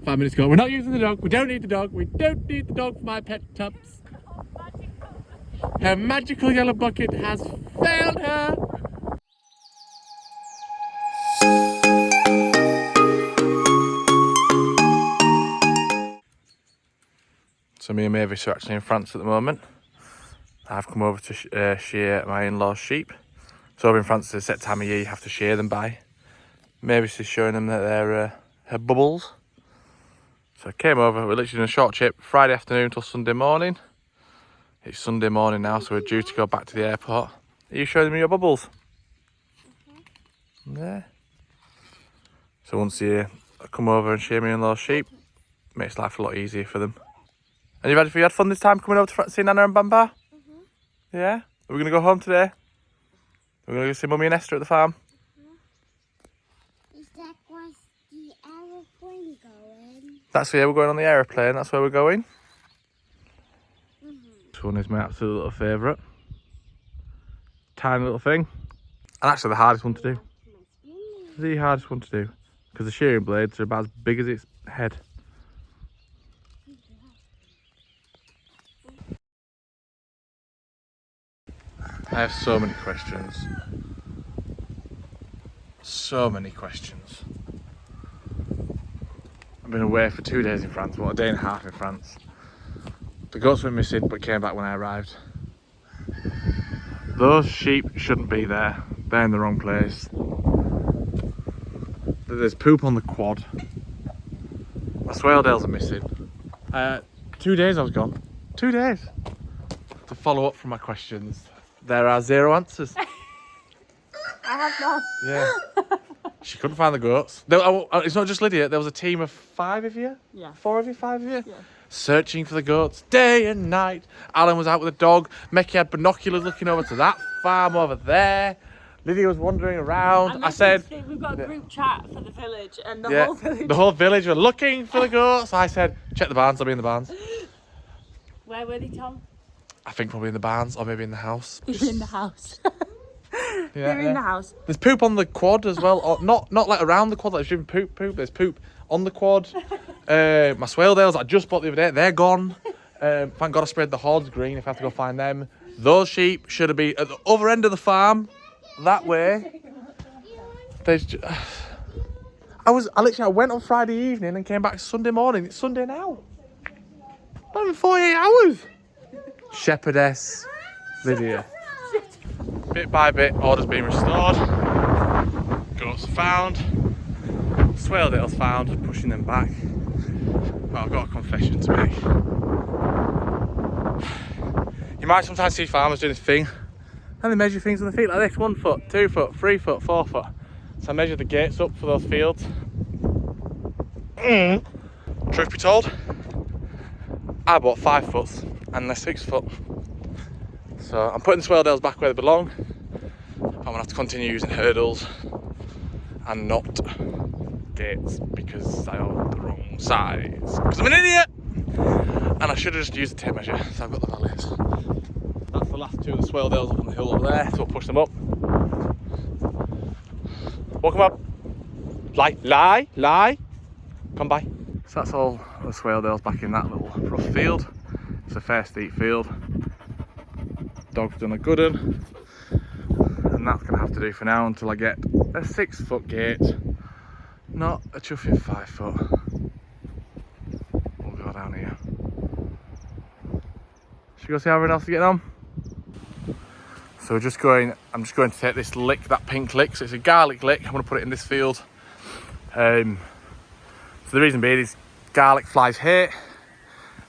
5 minutes ago. We're not using the dog. We don't need the dog. We don't need the dog for my pet Tups. Her magical yellow bucket has failed her. So me and Mavis are actually in France at the moment. I've come over to shear my in-laws' sheep. So over in France, there's a set time of year you have to shear them by. Mavis is showing them that they're her bubbles. So I came over, we're literally doing a short trip, Friday afternoon till Sunday morning. It's Sunday morning now, so we're due to go back to the airport. Are you showing them your bubbles? Yeah. So once you come over and shear my in-laws' sheep, makes life a lot easier for them. And you had fun this time coming over to see Nana and Bamba? Yeah? Are we going to go home today? We're going to go see Mummy and Esther at the farm? Is that where the aeroplane going? That's where we're going on the aeroplane, that's where we're going. This one is my absolute little favourite. Tiny little thing. And actually the hardest one to do. The hardest one to do. Because the shearing blades are about as big as its head. I have so many questions. So many questions. I've been away for 2 days in France, well, a day and a half in France. The goats were missing but came back when I arrived. Those sheep shouldn't be there. They're in the wrong place. There's poop on the quad. My Swaledales are missing. 2 days I was gone. 2 days. To follow up from my questions, there are 0 answers. I have none. Yeah. She couldn't find the goats. It's not just Lydia, there was a team of 5 of you? Yeah. 4 of you, 5 of you? Yeah. Searching for the goats day and night. Alan was out with the dog. Mecky had binoculars looking over to that farm over there. Lydia was wandering around. I said, we've got a group chat for the village, and the whole village were looking for the goats. I said, check the barns, they'll be in the barns. Where were they, Tom? I think probably in the barns or maybe in the house. They're in the house. Yeah, They're in the house. There's poop on the quad as well, or not like around the quad, like there's poop. There's poop on the quad. My Swaledales I just bought the other day, they're gone. Thank God I sprayed the hordes green if I have to go find them. Those sheep should have been at the other end of the farm, that way. I went on Friday evening and came back Sunday morning. It's Sunday now. Not even 48 hours. Shepherdess Lydia. Bit by bit, order's been restored. Goats found. Swaledales found, pushing them back. Well, I've got a confession to make. You might sometimes see farmers doing this thing, and they measure things on the feet like this: 1 foot, 2 foot, 3 foot, 4 foot. So I measured the gates up for those fields. Truth be told, I bought 5 foot and they're 6 foot. So I'm putting the Swaledales back where they belong. I'm gonna have to continue using hurdles and not gates because I own the wrong size. Because I'm an idiot! And I should have just used the tape measure, so I've got the Valais. That's the last 2 of the Swaledales up on the hill over there, so we'll push them up. Welcome up. Lie. Come by. So that's all the Swaledales back in that little rough field. It's a fair steep field. Dog's done a good one. And that's going to have to do for now until I get a 6 foot gate. Not a chuffing 5 foot. We'll go down here. Should we go see how everyone else is getting on? So I'm just going to take this lick, that pink lick. So it's a garlic lick. I'm going to put it in this field. So the reason being is garlic flies hate.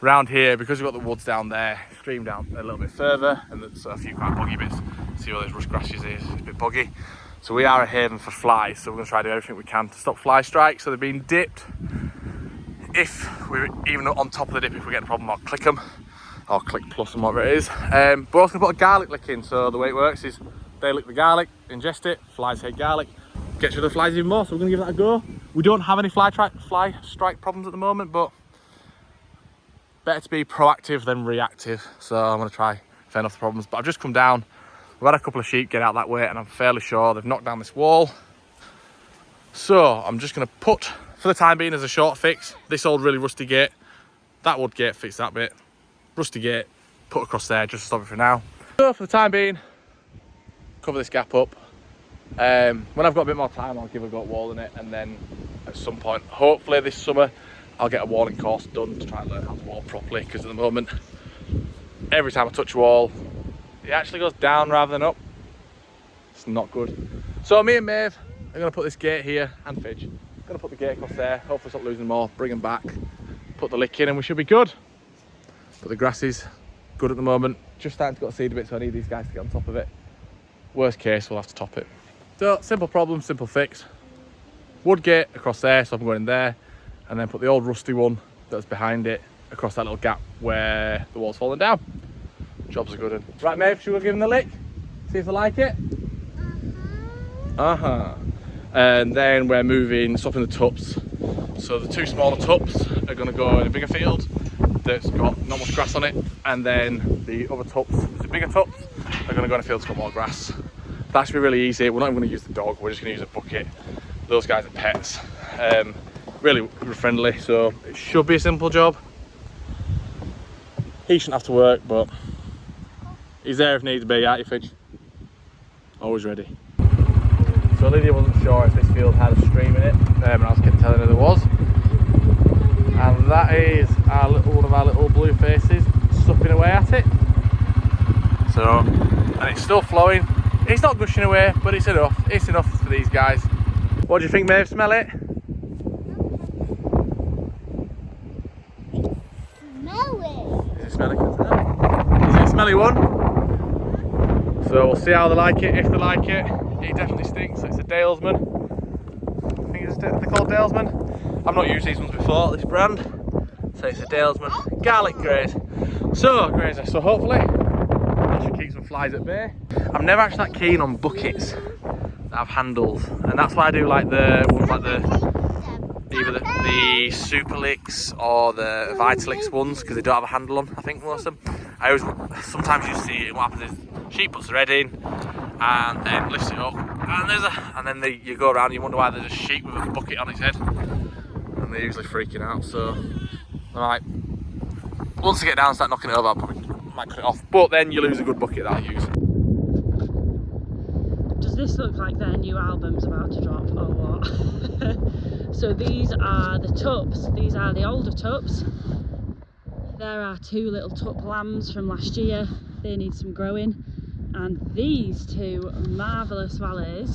Around here, because we've got the woods down there, stream down a little bit further, and there's a few quite boggy bits. See all those rush grasses here, it's a bit boggy. So we are a haven for flies, so we're going to try to do everything we can to stop fly strikes. So they're being dipped. If we're even on top of the dip, if we get a problem, I'll click them, or click plus and whatever it is. We're also going to put a garlic lick in, so the way it works is they lick the garlic, ingest it, flies hate garlic, gets rid of the flies even more, so we're going to give that a go. We don't have any fly strike problems at the moment, but better to be proactive than reactive, so I'm going to try fend off the problems. But I've just come down, we've had a couple of sheep get out that way, and I'm fairly sure they've knocked down this wall. So I'm just going to put for the time being, as a short fix, this old really rusty gate, that wood gate, fix that bit. Rusty gate, put across there just to stop it for now. So for the time being, cover this gap up. When I've got a bit more time, I'll give a go at walling it, and then at some point, hopefully this summer, I'll get a walling course done to try and learn how to wall properly, because at the moment, every time I touch a wall, it actually goes down rather than up. It's not good. So me and Maeve are going to put this gate here, and Fidge, going to put the gate across there, hopefully stop losing more, bring them back, put the lick in, and we should be good. But the grass is good at the moment, just starting to get a seed a bit, so I need these guys to get on top of it. Worst case, we'll have to top it. So, simple problem, simple fix. Wood gate across there, so I'm going in there, and then put the old rusty one that's behind it across that little gap where the wall's fallen down. Job's a good one. Right, Maeve, should we give them the lick? See if they like it? And then we're swapping the tups. So the two smaller tups are going to go in a bigger field that's got not much grass on it, and then the other tups, the bigger tups, are going to go in a field that's got more grass. That should be really easy. We're not even going to use the dog, we're just going to use a bucket. Those guys are pets. Really friendly, so it should be a simple job. He shouldn't have to work, but he's there if needs be, aren't you, Fidge? Always ready. So Lydia wasn't sure if this field had a stream in it, and I was kept telling her there was. And that is one of our little blue faces sucking away at it. So, and it's still flowing. It's not gushing away, but it's enough. It's enough for these guys. What do you think, Maeve? Smell it? Smelly. Is it smelly? Is it a smelly one? So we'll see how they like it. If they like it, it definitely stinks. It's a Dalesman. I think they're called Dalesman. I've not used these ones before, this brand. So it's a Dalesman garlic graze. So grazer. So hopefully that should keep some flies at bay. I'm never actually that keen on buckets that have handles, and that's why I do like the ones like either the Super Licks or the Vitalix ones, because they don't have a handle on. I think most of them. Sometimes you see it, what happens is she puts her head in and then lifts it up, and then you go around and you wonder why there's a sheep with a bucket on its head, and they're usually freaking out. So alright, once I get down and start knocking it over, I probably might cut it off, but then you lose a good bucket that I use. Does this look like their new album's about to drop or what? So these are the tups, these are the older tups. There are two little tup lambs from last year, they need some growing. And these two marvellous Valais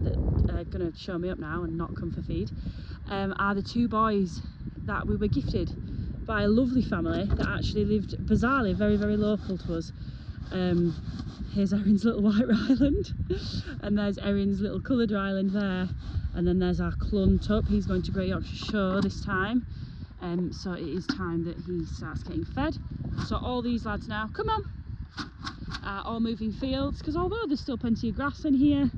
that are going to show me up now and not come for feed, are the two boys that we were gifted by a lovely family that actually lived bizarrely very, very local to us. Here's Erin's little white Ryland, and there's Erin's little coloured Ryland there, and then there's our Clun tup. He's going to Great Yorkshire Show this time, so it is time that he starts getting fed. So all these lads now, come on, are all moving fields, because although there's still plenty of grass in here,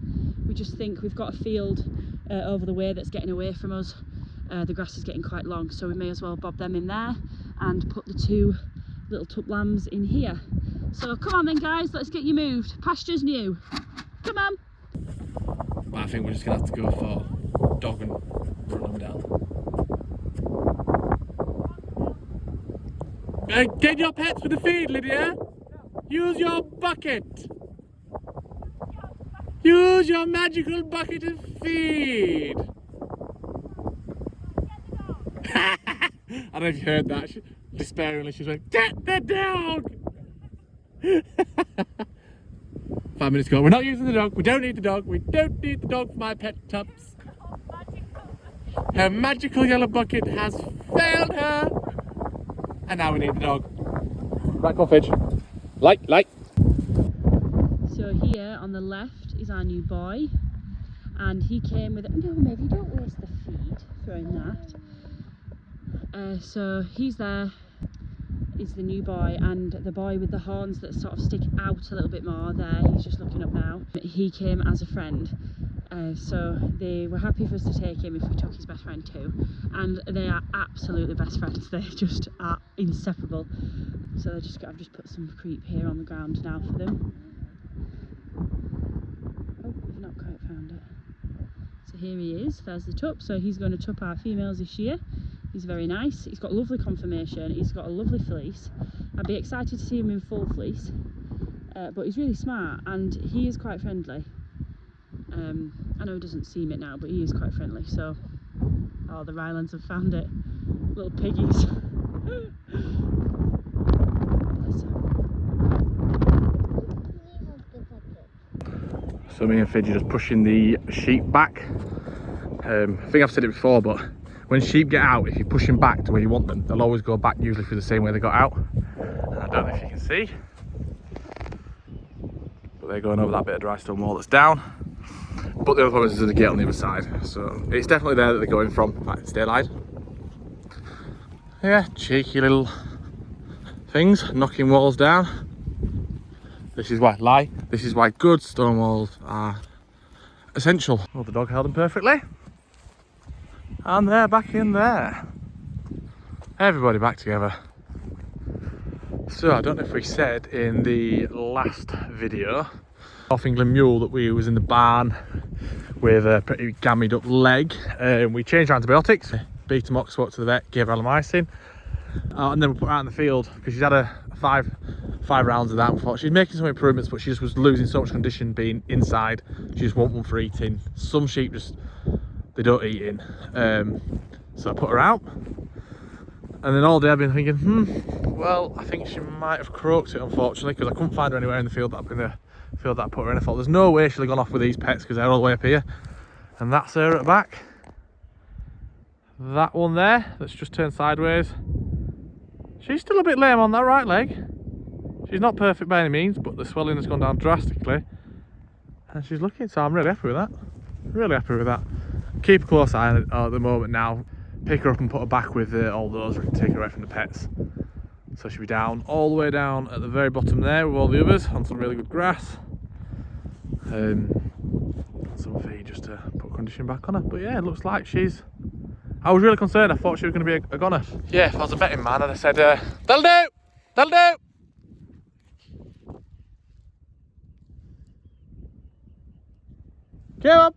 we just think we've got a field over the way that's getting away from us. The grass is getting quite long, so we may as well bob them in there and put the two little tup lambs in here. So come on then guys, let's get you moved. Pasture's new. Come on. I think we're just going to have to go for dog and run them down. Get your pets with the feed, Lydia. Use your bucket. Use your magical bucket of feed. I don't know if you heard that. Despairingly, she was like, "Get the dog!" 5 minutes ago, we're not using the dog. We don't need the dog. We don't need the dog for my pet tups. Her magical yellow bucket has failed her. And now we need the dog. Right, go on, Fidge. Light. So here on the left is our new boy, and he came with it. No, maybe don't waste the feed throwing that. So he's there, is the new boy, and the boy with the horns that sort of stick out a little bit more there, he's just looking up now. He came as a friend, so they were happy for us to take him if we took his best friend too, and they are absolutely best friends. They just are inseparable. So I've just put some creep here on the ground now for them. Oh, we've not quite found it. So here he is. There's the tup. So he's going to tup our females this year. He's very nice. He's got lovely conformation. He's got a lovely fleece. I'd be excited to see him in full fleece. But he's really smart and he is quite friendly. I know he doesn't seem it now, but he is quite friendly. So, oh, the Rylands have found it. Little piggies. So me and Fidge are just pushing the sheep back. I think I've said it before, but when sheep get out, if you push them back to where you want them, they'll always go back usually through the same way they got out. And I don't know if you can see, but they're going over that bit of dry stone wall that's down. But the other problem is there's a gate on the other side, so it's definitely there that they're going from. Right, stay alive. Yeah, cheeky little things, knocking walls down. This is why good stone walls are essential. Well, the dog held them perfectly. And they're back in there. Everybody back together. So, I don't know if we said in the last video, North England mule that we was in the barn with a pretty gammied up leg. We changed our antibiotics, beat him up, spoke to the vet, gave her alamycin. And then we put her out in the field because she's had a five rounds of that before. She's making some improvements, but she just was losing so much condition being inside. She just won't one for eating. Some sheep just, they don't eat in. So I put her out. And then all day I've been thinking, well, I think she might have croaked it, unfortunately, because I couldn't find her anywhere in the field that I put her in. I thought there's no way she'll have gone off with these pets because they're all the way up here. And that's her at the back. That one there, that's just turned sideways. She's still a bit lame on that right leg. She's not perfect by any means, but the swelling has gone down drastically. And she's looking, so I'm really happy with that. Really happy with that. Keep a close eye on it at the moment now. Pick her up and put her back with all those. We can take her away from the pets. So she'll be down, all the way down at the very bottom there with all the others on some really good grass. Some feed just to put condition back on her. But yeah, it looks like she's... I was really concerned. I thought she was going to be a goner. Yeah, if I was a betting man, I'd have said, that'll do! That'll do! Come on!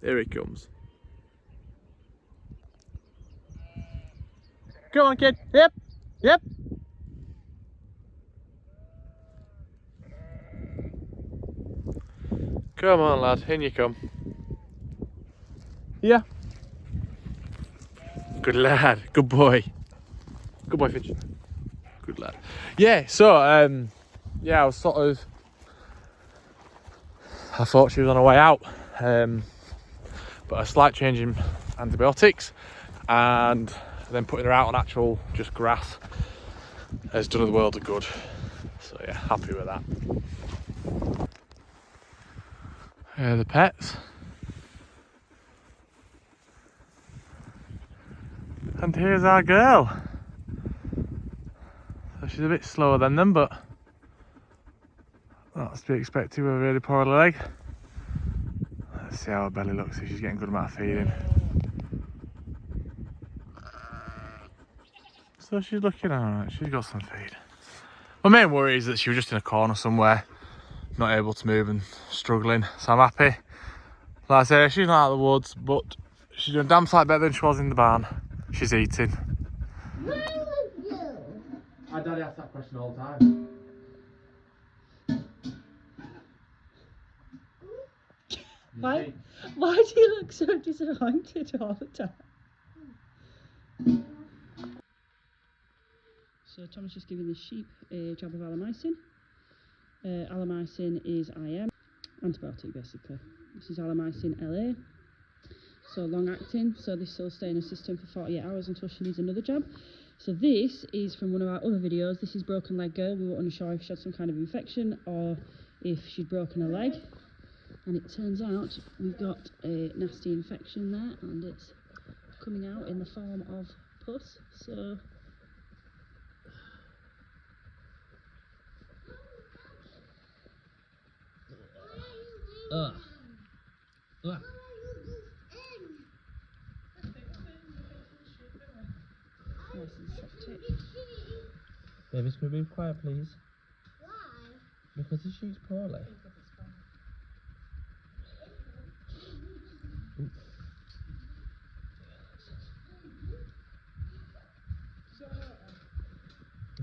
There he comes. Come on, kid. Yep. Yep. Come on, lad. In you come. Yeah. Good lad. Good boy. Good boy, Fidge. Good lad. Yeah, so, yeah, I was sort of... I thought she was on her way out. But a slight change in antibiotics and then putting her out on actual just grass has done her the world of good. So yeah, happy with that. Here are the pets. And here's our girl. So she's a bit slower than them, but that's to be expected with a really poor leg. Let's see how her belly looks, if she's getting a good amount of feeding. So she's looking alright, she's got some feed. My main worry is that she was just in a corner somewhere, not able to move and struggling, so I'm happy. Like I say, she's not out of the woods, but she's doing a damn sight better than she was in the barn. She's eating. Where was you? My daddy asks that question all the time. Why do you look so disappointed all the time? So Thomas just giving the sheep a jab of alamycin. Alamycin is IM, antibiotic basically. This is alamycin LA. So long acting, so this will stay in her system for 48 hours until she needs another jab. So this is from one of our other videos. This is Broken Leg Girl. We were unsure if she had some kind of infection or if she'd broken her leg. And it turns out we've got a nasty infection there and it's coming out in the form of pus. So Babies, can we be quiet, please? Why? Because the sheep's poorly.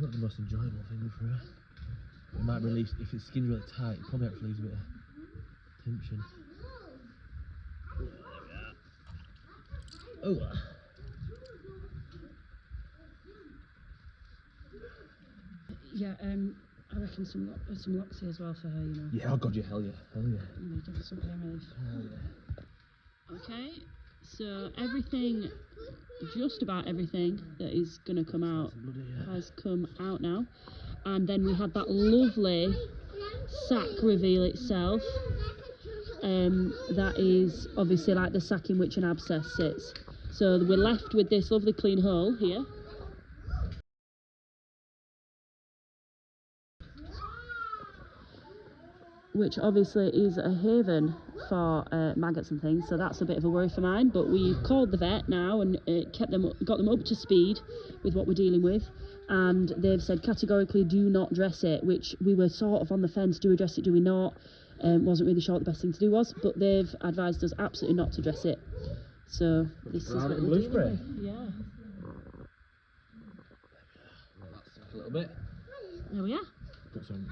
not the most enjoyable thing for her. It might release, if its skin's really tight, it probably actually leaves a bit of tension. Oh. Yeah, I reckon some Loxy as well for her, you know. Yeah, oh god, yeah, hell yeah, hell yeah. You know, give her some pain relief. Hell yeah. Okay, so everything, just about everything that is going to come out has come out now. And then we had that lovely sac reveal itself. That is obviously like the sac in which an abscess sits. So we're left with this lovely clean hole here. Which obviously is a haven for maggots and things, so that's a bit of a worry for mine. But we've called the vet now and got them up to speed with what we're dealing with, and they've said categorically do not dress it, which we were sort of on the fence, do we dress it, do we not? Wasn't really sure what the best thing to do was, but they've advised us absolutely not to dress it. So this is what we're dealing with. Yeah. That's a little bit. There we are. Put some,